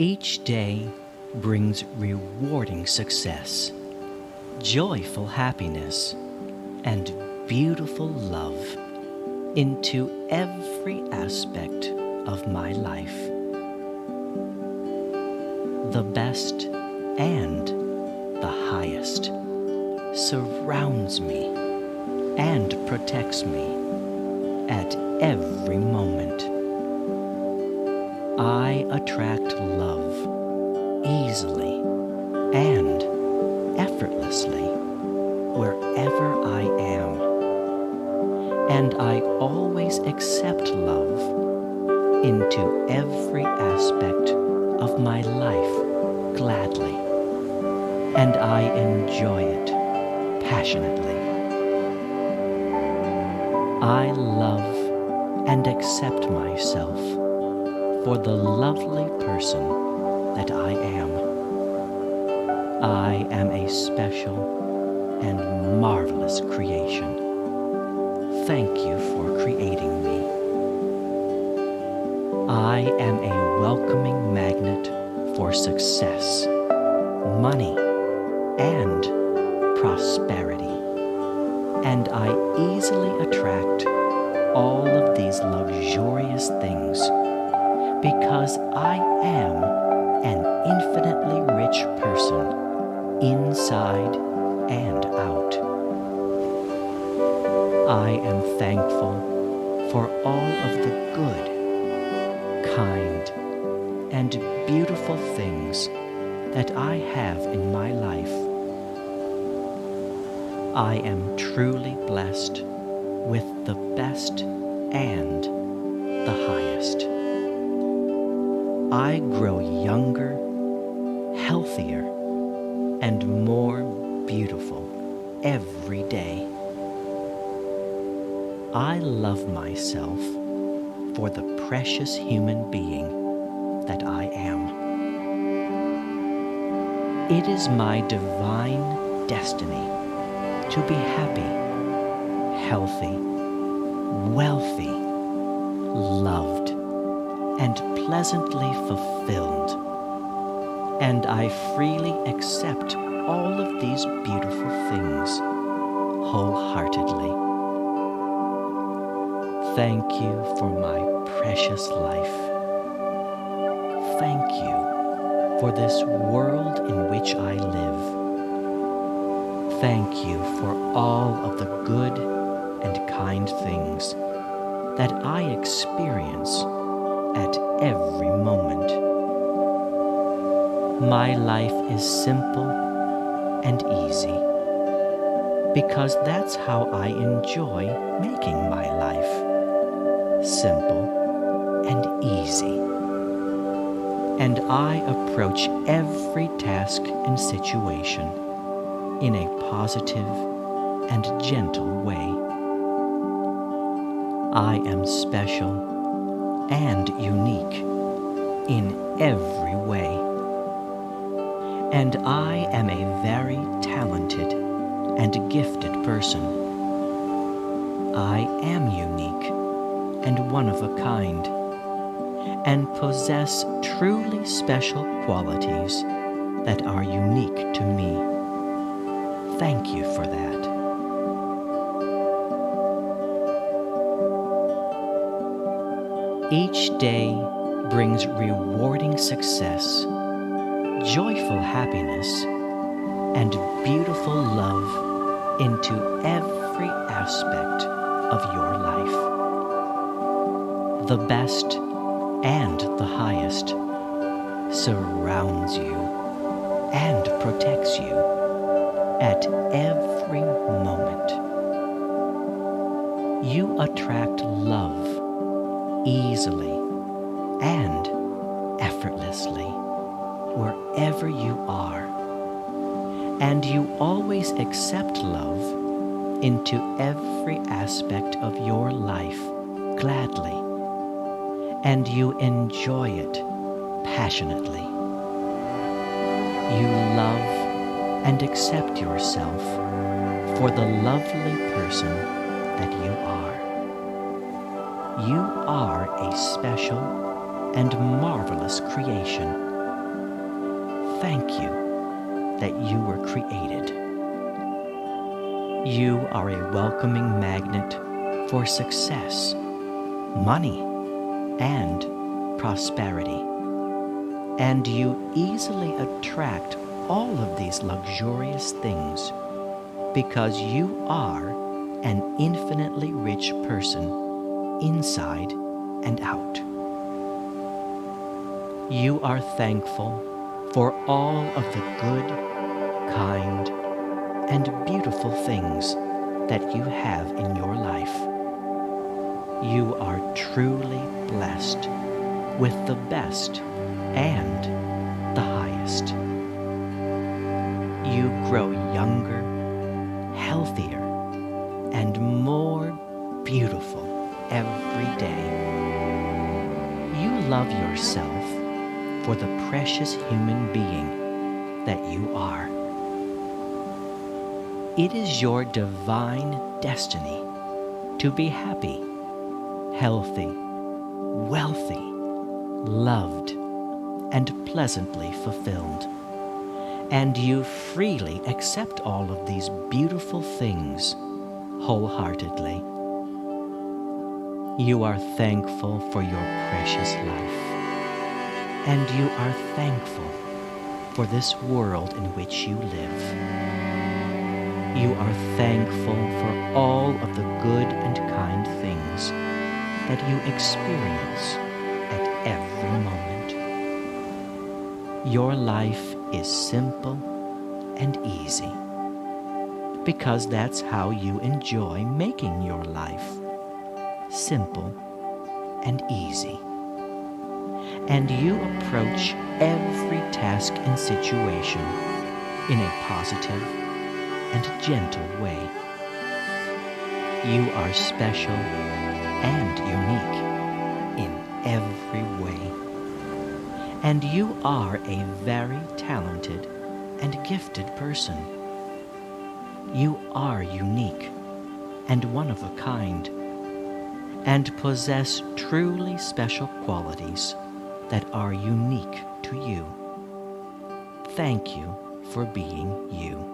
Each day brings rewarding success, joyful happiness, and beautiful love into every aspect of my life. The best and the highest surrounds me and protects me at every moment. I attract love easily and effortlessly wherever I am, and I always accept love into every aspect of my life gladly, and I enjoy it passionately. I love and accept myself for the lovely person that I am. I am a special and marvelous creation. Thank you for creating me. I am a welcoming magnet for success, money, and prosperity, and I easily attract all of these luxurious things because I am an infinitely rich person inside and out. I am thankful for all of the good, kind, and beautiful things that I have in my life. I am truly blessed with the best and the highest. I grow younger, healthier, and more beautiful every day. I love myself for the precious human being that I am. It is my divine destiny to be happy, healthy, wealthy, loved, and pleasantly fulfilled. And I freely accept all of these beautiful things wholeheartedly. Thank you for my precious life. Thank you for this world in which I live. Thank you for all of the good and kind things that I experience at every moment. My life is simple and easy because that's how I enjoy making my life simple and easy. And I approach every task and situation in a positive and gentle way. I am special and unique in every way. And I am a very talented and gifted person. I am unique and one of a kind, and possess truly special qualities that are unique to me. Thank you for that. Each day brings rewarding success, joyful happiness, and beautiful love into every aspect of your life. The best and the highest surrounds you and protects you at every moment. You attract love easily and effortlessly wherever you are, and you always accept love into every aspect of your life gladly, and you enjoy it passionately. You love and accept yourself for the lovely person that you are. You are a special and marvelous creation. thank you that you were created. You are a welcoming magnet for success, money, and prosperity. And you easily attract all of these luxurious things because you are an infinitely rich person inside and out. You are thankful for all of the good, kind, and beautiful things that you have in your life. You are truly blessed with the best and the highest. You grow younger, healthier, and more beautiful every day. You love yourself for the precious human being that you are. It is your divine destiny to be happy, healthy, wealthy, loved, and pleasantly fulfilled. And you freely accept all of these beautiful things wholeheartedly. You are thankful for your precious life, and you are thankful for this world in which you live. You are thankful for all of the good and kind things that you experience at every moment. Your life is simple and easy because that's how you enjoy making your life simple and easy. And you approach every task and situation in a positive and gentle way. You are special and unique in every way. And you are a very talented and gifted person. You are unique and one of a kind, and possess truly special qualities that are unique to you. Thank you for being you.